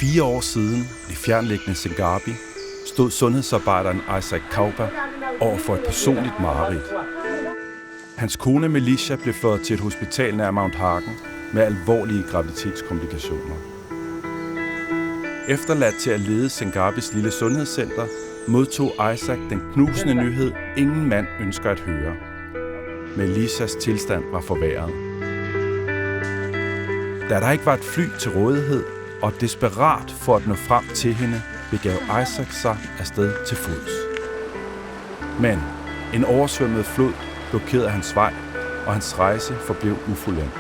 4 år siden i fjernliggende Sengapi stod sundhedsarbejderen Issac Kaupa over for et personligt mareridt. Hans kone Melisha blev ført til et hospital nær Mount Hagen med alvorlige graviditetskomplikationer. Efterladt til at lede Sengapis lille sundhedscenter, modtog Issac den knusende nyhed, ingen mand ønsker at høre. Melishas tilstand var forværret. Da der ikke var et fly til rådighed, og desperat for at nå frem til hende, begav Issac sig afsted til fods. Men en oversvømmet flod blokerede hans vej, og hans rejse forblev ufuldendt.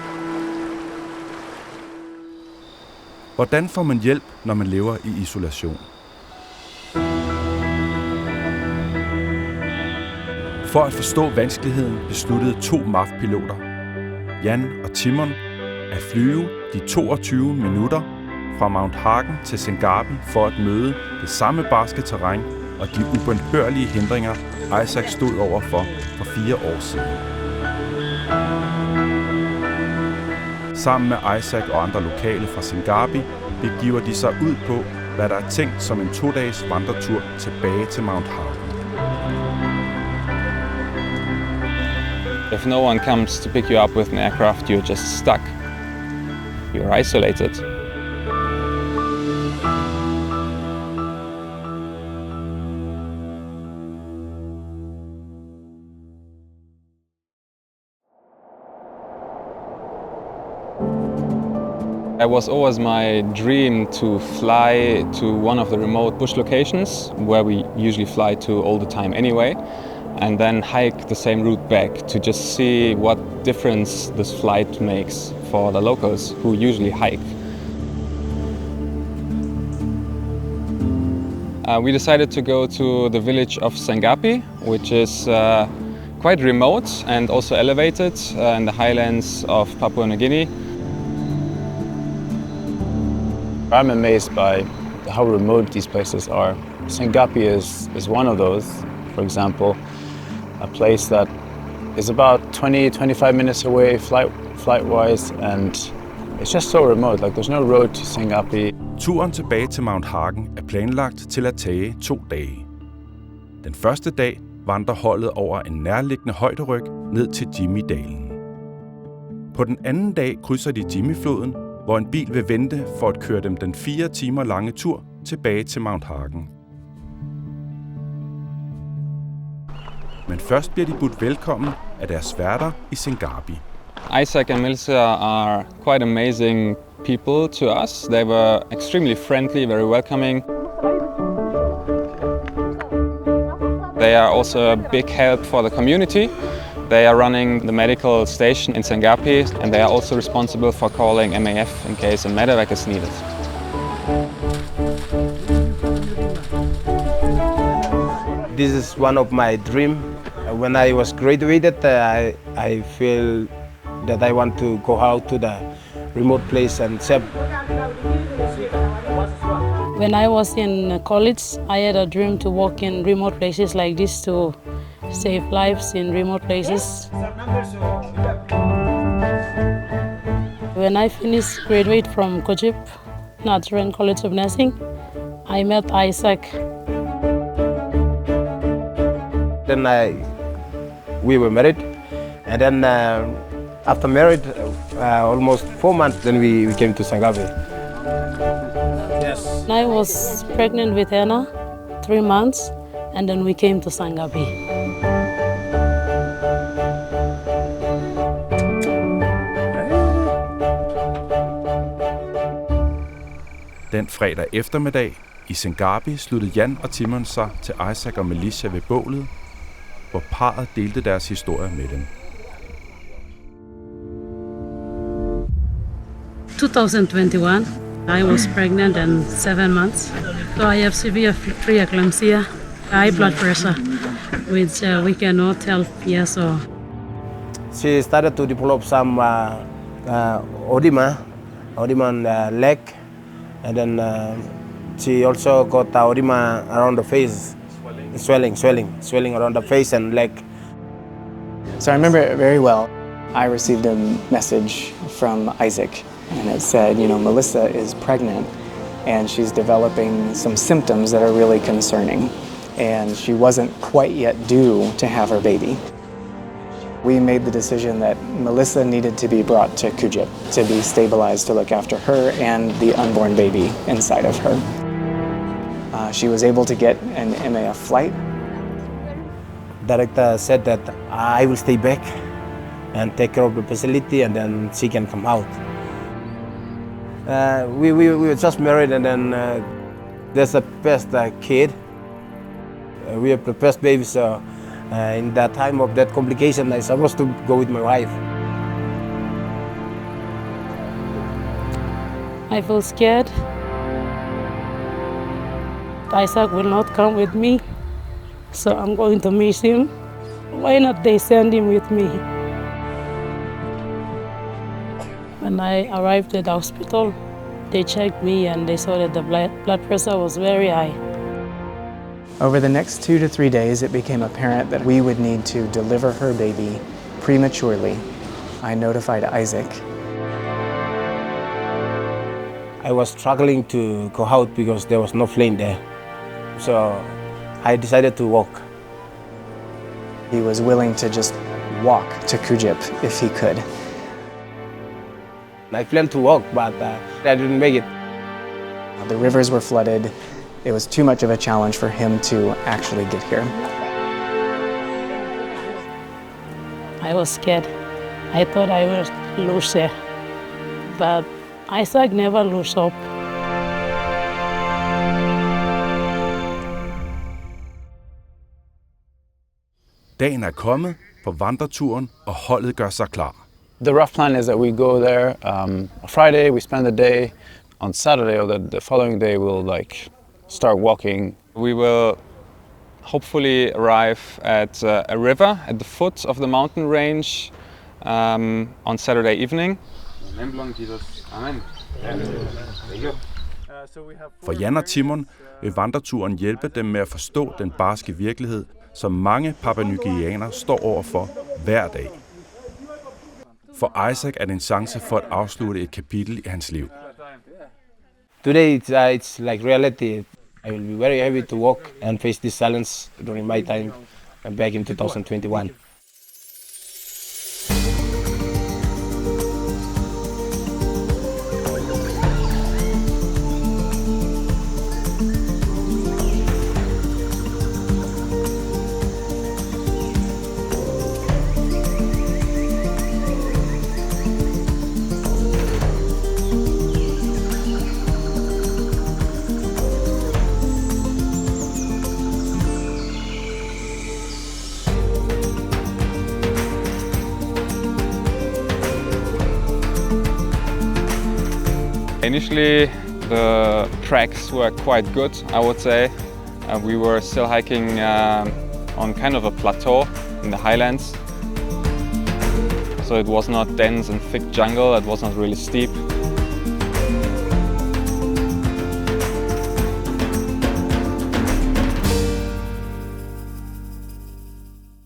Hvordan får man hjælp, når man lever i isolation? For at forstå vanskeligheden besluttede 2 MAF-piloter, Jan og Timon, at flyve de 22 minutter fra Mount Hagen til Sengapi for at møde det samme barske terræn og de ubønhørlige hindringer, Issac stod overfor for 4 år siden. Sammen med Issac og andre lokale fra Sengapi begiver de sig ud på, hvad der er tænkt som en 2-dages vandretur tilbage til Mount Hagen. If no one comes to pick you up with an aircraft, you're just stuck. You're isolated. It was always my dream to fly to one of the remote bush locations where we usually fly to all the time anyway, and then hike the same route back to just see what difference this flight makes for the locals who usually hike. We decided to go to the village of Sengapi, which is quite remote and also elevated in the highlands of Papua Ny Guinea. I'm amazed by how remote these places are. Sengapi is one of those. For example, a place that is about 20-25 minutes away flight-wise, and it's just so remote. Like, there's no road to Sengapi. Turen tilbage til Mount Hagen er planlagt til at tage 2 dage. Den første dag vandrer holdet over en nærliggende højderyg ned til Jimmy-dalen. På den anden dag krydser de Jimmy-floden, hvor en bil vil vente for at køre dem den 4 timer lange tur tilbage til Mount Hagen. Men først bliver de budt velkommen af deres værter i Sengapi. Issac and Melisha are quite amazing people to us. They were extremely friendly, very welcoming. They are also a big help for the community. They are running the medical station in Sengapi, and they are also responsible for calling MAF in case a medevac is needed. This is one of my dreams. When I was graduated, I feel that I want to go out to the remote place and serve. When I was in college, I had a dream to work in remote places like this to save lives in remote places. When I finished graduate from Kojip, Natural College of Nursing, I met Issac. Then we were married, and then after married, almost 4 months, then we came to Sengapi. Yes. I was pregnant with Anna, 3 months, and then we came to Sengapi. Den fredag eftermiddag i Sengapi sluttede Jan og Timon sig til Issac og Melisha ved bålet, hvor parret delte deres historie med dem. 2021, I was pregnant and 7 months. So I have severe preeclampsia, high blood pressure, which we cannot help here. So she started to develop some edema on the leg, and then she also got edema around the face, swelling around the face and leg. So I remember it very well. I received a message from Issac, and it said, Melissa is pregnant, and she's developing some symptoms that are really concerning. And she wasn't quite yet due to have her baby. We made the decision that Melissa needed to be brought to Kujip to be stabilized to look after her and the unborn baby inside of her. She was able to get an MAF flight. Director said that I will stay back and take care of the facility, and then she can come out. We were just married, and then there's a first kid. We have the first baby, so in that time of that complication, I supposed to go with my wife. I feel scared. Issac will not come with me, so I'm going to miss him. Why not they send him with me? When I arrived at the hospital, they checked me and they saw that the blood pressure was very high. Over the next 2 to 3 days, it became apparent that we would need to deliver her baby prematurely. I notified Issac. I was struggling to go out because there was no plane there. So I decided to walk. He was willing to just walk to Kujip if he could. I planned to walk, but I didn't make it. The rivers were flooded. It was too much of a challenge for him to actually get here. I was scared. I thought I would lose her, but Issac never lose hope. Dagen er kommet på vandreturen, og holdet gør sig klar. The rough plan is that we go there on Friday, we spend the day. On Saturday or the following day, we'll start walking. We will hopefully arrive at a river at the foot of the mountain range on Saturday evening. For Jan og Timon vil vandreturen hjælpe dem med at forstå den barske virkelighed, som mange Papua Ny Guineanere står overfor hver dag. For Issac er det en chance for at afslutte et kapitel i hans liv. Today it's like reality. I will be very happy to walk and face this challenge during my time back in 2021. Initially, the tracks were quite good, I would say. We were still hiking on kind of a plateau in the highlands. So it was not dense and thick jungle, it was not really steep.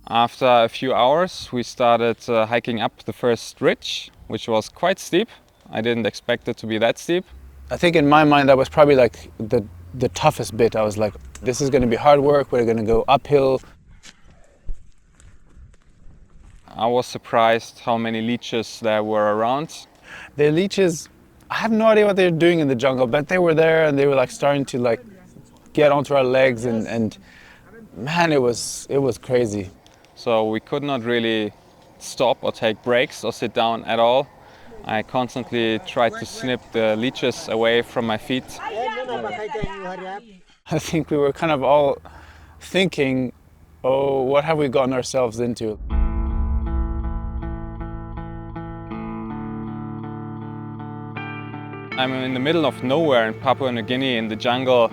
After a few hours, we started hiking up the first ridge, which was quite steep. I didn't expect it to be that steep. I think in my mind that was probably the toughest bit. I was like, this is going to be hard work, we're going to go uphill. I was surprised how many leeches there were around. The leeches, I have no idea what they were doing in the jungle, but they were there and they were starting to get onto our legs and man, it was crazy. So we could not really stop or take breaks or sit down at all. I constantly tried to snip the leeches away from my feet. I think we were kind of all thinking, oh, what have we gotten ourselves into? I'm in the middle of nowhere in Papua Ny Guinea in the jungle,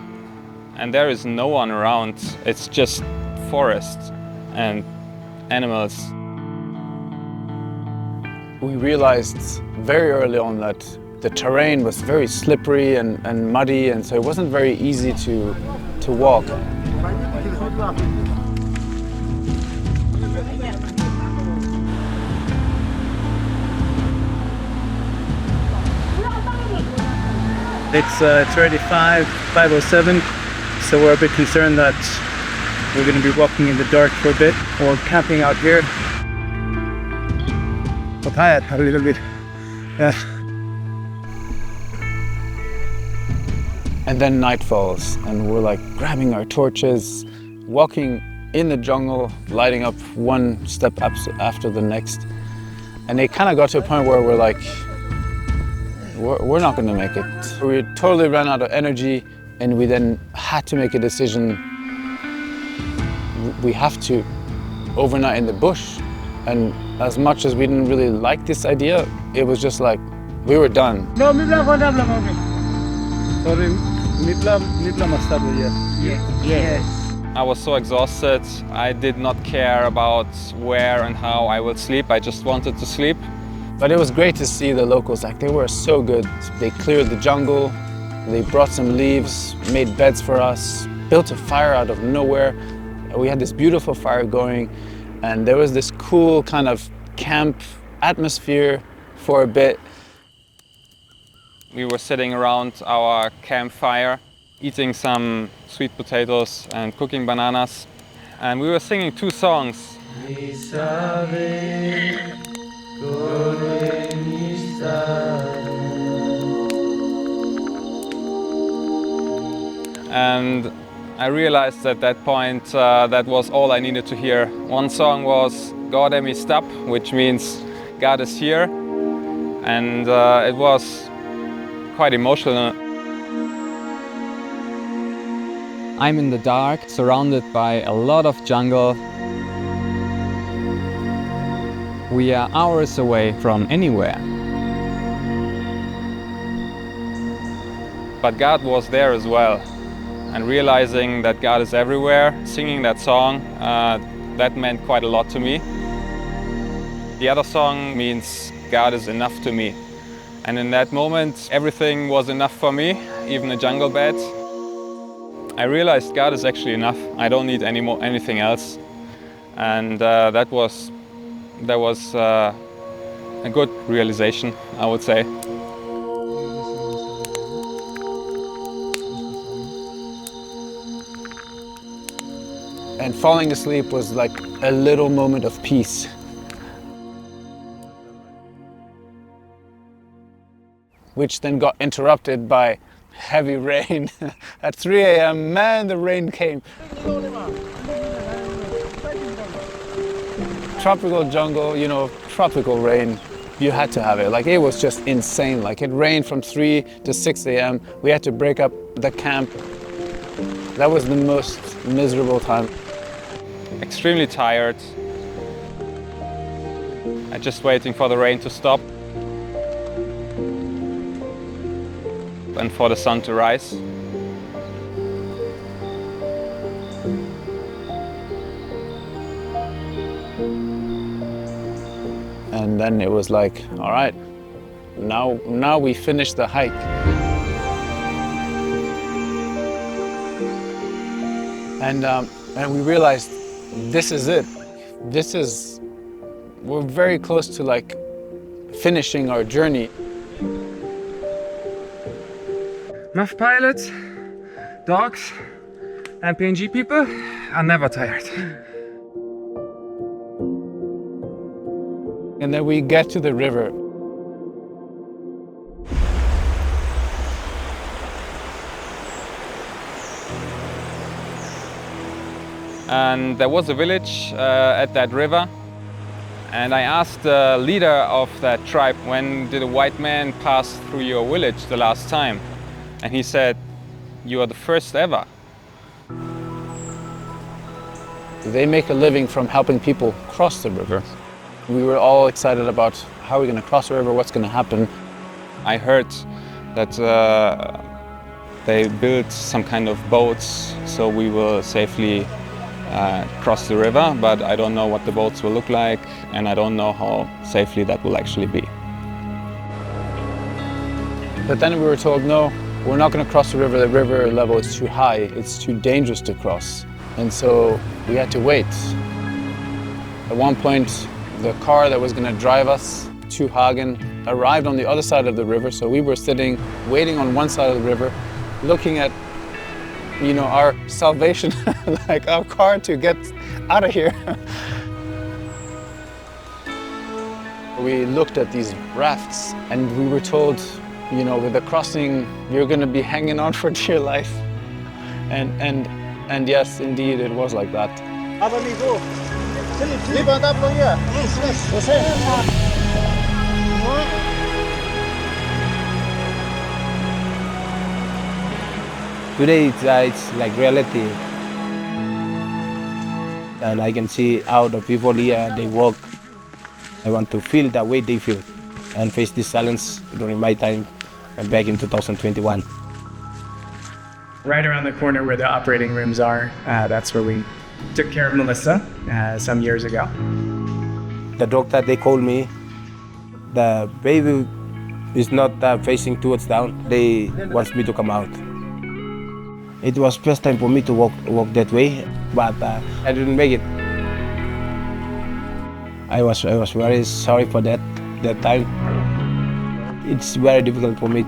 and there is no one around. It's just forest and animals. We realized very early on that the terrain was very slippery and muddy, and so it wasn't very easy to walk. It's already 5:07, so we're a bit concerned that we're going to be walking in the dark for a bit or camping out here. I'm tired a little bit. Yeah. And then night falls, and we're like grabbing our torches, walking in the jungle, lighting up one step after the next. And it kind of got to a point where we're like, we're not going to make it. We totally ran out of energy, and we then had to make a decision. We have to overnight in the bush. And as much as we didn't really like this idea, it was just like, we were done. Yes. I was so exhausted. I did not care about where and how I would sleep. I just wanted to sleep. But it was great to see the locals, like they were so good. They cleared the jungle, they brought some leaves, made beds for us, built a fire out of nowhere. We had this beautiful fire going, and there was this cool kind of camp atmosphere for a bit. We were sitting around our campfire, eating some sweet potatoes and cooking bananas. And we were singing 2 songs. And I realized at that point that was all I needed to hear. One song was God emi stap, which means God is here. And it was quite emotional. I'm in the dark, surrounded by a lot of jungle. We are hours away from anywhere. But God was there as well. And realizing that God is everywhere, singing that song, that meant quite a lot to me. The other song means God is enough to me. And in that moment, everything was enough for me, even a jungle bed. I realized God is actually enough. I don't need anything else. And that was a good realization, I would say. And falling asleep was like a little moment of peace. Which then got interrupted by heavy rain. At 3 a.m, man, the rain came. Tropical jungle, you know, tropical rain, you had to have it. Like, it was just insane. Like, it rained from 3 to 6 a.m. We had to break up the camp. That was the most miserable time. Extremely tired. Just waiting for the rain to stop. And for the sun to rise. And then it was like, all right, now we finished the hike. And we realized this is it. We're very close to like finishing our journey. MAF pilots, dogs, and PNG people are never tired. And then we get to the river. And there was a village at that river. And I asked the leader of that tribe, when did a white man pass through your village the last time? And he said, you are the first ever. They make a living from helping people cross the river. We were all excited about how we're going to cross the river, what's going to happen. I heard that they built some kind of boats so we will safely cross the river, but I don't know what the boats will look like, and I don't know how safely that will actually be. But then we were told, no, we're not going to cross the river level is too high, it's too dangerous to cross. And so we had to wait. At one point, the car that was going to drive us to Hagen, arrived on the other side of the river. So we were sitting, waiting on one side of the river, looking at, you know, our salvation, like our car to get out of here. We looked at these rafts and we were told, you know, with the crossing, you're going to be hanging on for dear life. And yes, indeed, it was like that. Today it's like reality. And I can see how the people here, they walk. I want to feel the way they feel and face this challenge during my time back in 2021. Right around the corner where the operating rooms are, that's where we took care of Melissa some years ago. The doctor, they called me. The baby is not facing towards down. They want me to come out. It was first time for me to walk that way, but I didn't make it. I was very sorry for that time. It's very difficult for me.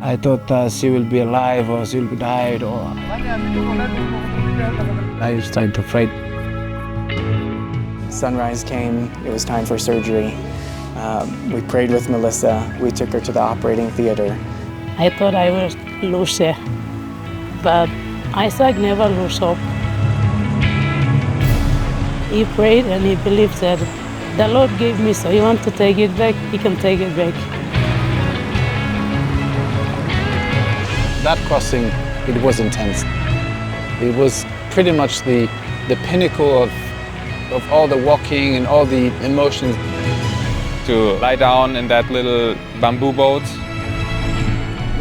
I thought she will be alive or she will be died, or I was trying to afraid. Sunrise came, it was time for surgery. We prayed with Melissa, we took her to the operating theater. I thought I would lose her, but Issac never lose hope. He prayed and he believed that the Lord gave me, so he wants to take it back, he can take it back. That crossing, it was intense. It was pretty much the pinnacle of all the walking and all the emotions. To lie down in that little bamboo boat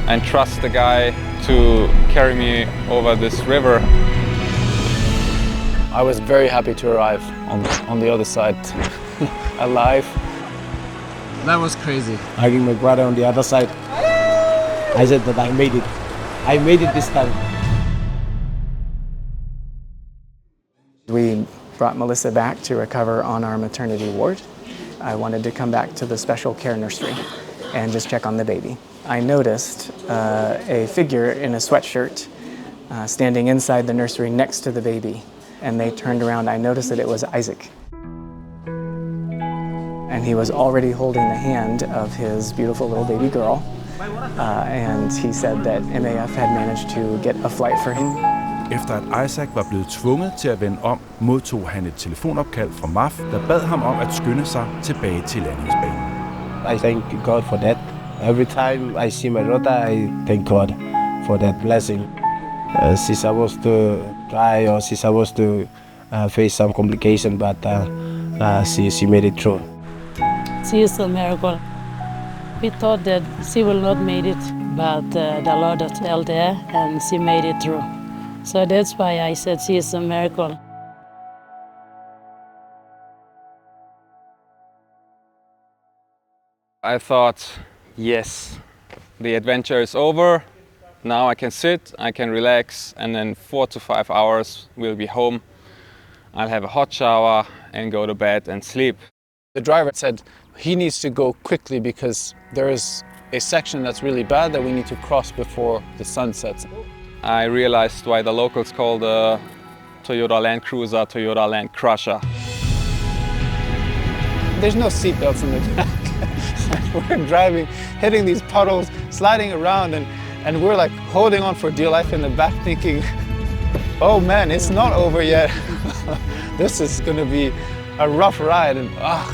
and trust the guy to carry me over this river. I was very happy to arrive on the other side, alive. That was crazy. Hugging my brother on the other side. I said that I made it. I made it this time. We brought Melissa back to recover on our maternity ward. I wanted to come back to the special care nursery and just check on the baby. I noticed a figure in a sweatshirt standing inside the nursery next to the baby. And they turned around, I noticed that it was Issac. And he was already holding the hand of his beautiful little baby girl. And he said that MAF had managed to get a flight for him. Efter at Issac var blevet tvunget til at vende om, modtog han et telefonopkald fra MAF, der bad ham om at skynde sig tilbage til landingsbanen. I thank God for that. Every time I see my daughter, I thank God for that blessing. She's supposed to die or she's supposed to face some complication, but she made it through. She is a miracle. We thought that she will not make it, but the Lord was held there and she made it through. So that's why I said she is a miracle. I thought, yes, the adventure is over. Now I can sit, I can relax, and then 4 to 5 hours we'll be home. I'll have a hot shower and go to bed and sleep. The driver said he needs to go quickly because there is a section that's really bad that we need to cross before the sun sets. I realized why the locals call the Toyota Land Cruiser Toyota Land Crusher. There's no seatbelts in the back. We're driving, hitting these puddles, sliding around, and we're like holding on for dear life in the back thinking, oh man, it's not over yet. This is gonna be a rough ride, and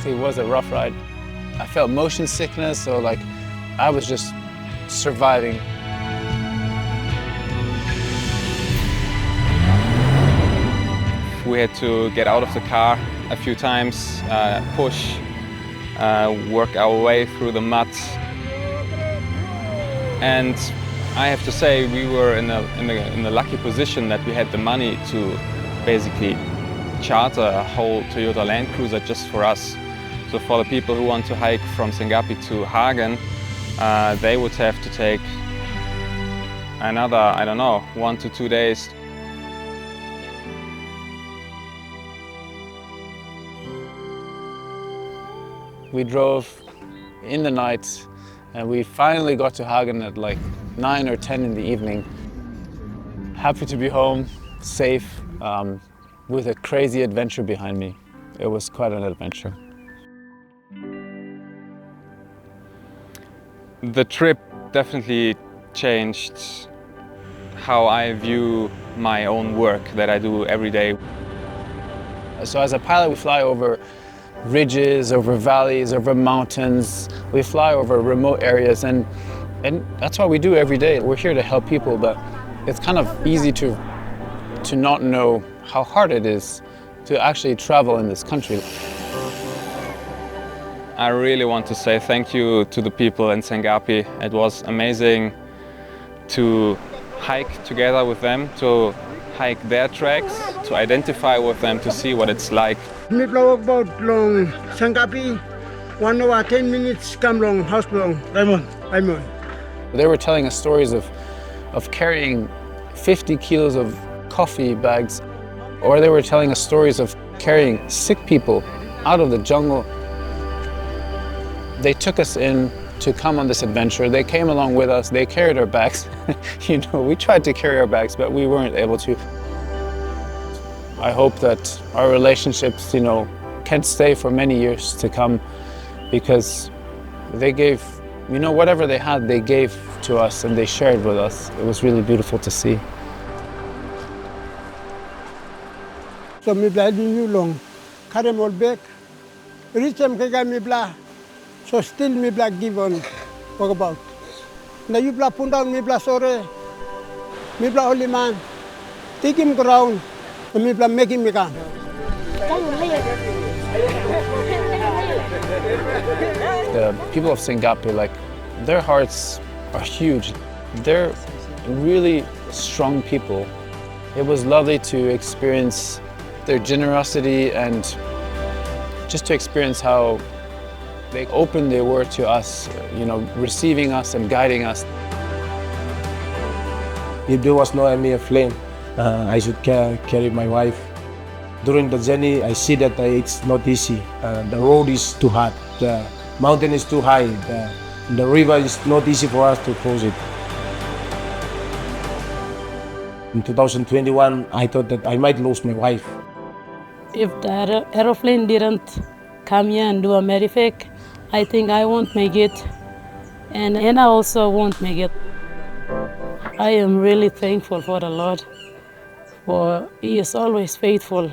it was a rough ride. I felt motion sickness, so like I was just surviving. We had to get out of the car a few times, push, work our way through the mud. And I have to say we were in a lucky position that we had the money to basically charter a whole Toyota Land Cruiser just for us. So for the people who want to hike from Sengapi to Hagen, they would have to take another, 1 to 2 days. We drove in the night and we finally got to Hagen at like 9 or 10 in the evening. Happy to be home, safe, with a crazy adventure behind me. It was quite an adventure. The trip definitely changed how I view my own work that I do every day. So as a pilot, we fly over ridges, over valleys, over mountains. We fly over remote areas, and that's what we do every day. We're here to help people, but it's kind of easy to not know how hard it is to actually travel in this country. I really want to say thank you to the people in Sengapi. It was amazing to hike together with them, to hike their tracks, to identify with them, to see what it's like. Me blow about long Sengapi, 1 hour 10 minutes come long house long Raymond. They were telling us stories of carrying 50 kilos of coffee bags, or they were telling us stories of carrying sick people out of the jungle. They took us in to come on this adventure. They came along with us. They carried our bags. You know, we tried to carry our bags, but we weren't able to. I hope that our relationships, you know, can stay for many years to come, because they gave, you know, whatever they had, they gave to us and they shared with us. It was really beautiful to see. So me blah you long, carry all back. Reach them me blah. So still me blah give on talk about. Now you blah put down me blah sorry. Me blah only man. Take him ground. Me blah make him come. The people of Sengapi, like, their hearts are huge. They're really strong people. It was lovely to experience their generosity and just to experience how they opened their word to us, you know, receiving us and guiding us. If there was no mere flame, I should carry my wife. During the journey, I see that it's not easy. The road is too hard, the mountain is too high, the river is not easy for us to cross it. In 2021, I thought that I might lose my wife. If the aeroplane didn't come here and do a medevac, I think I won't make it, and I also won't make it. I am really thankful for the Lord, for He is always faithful.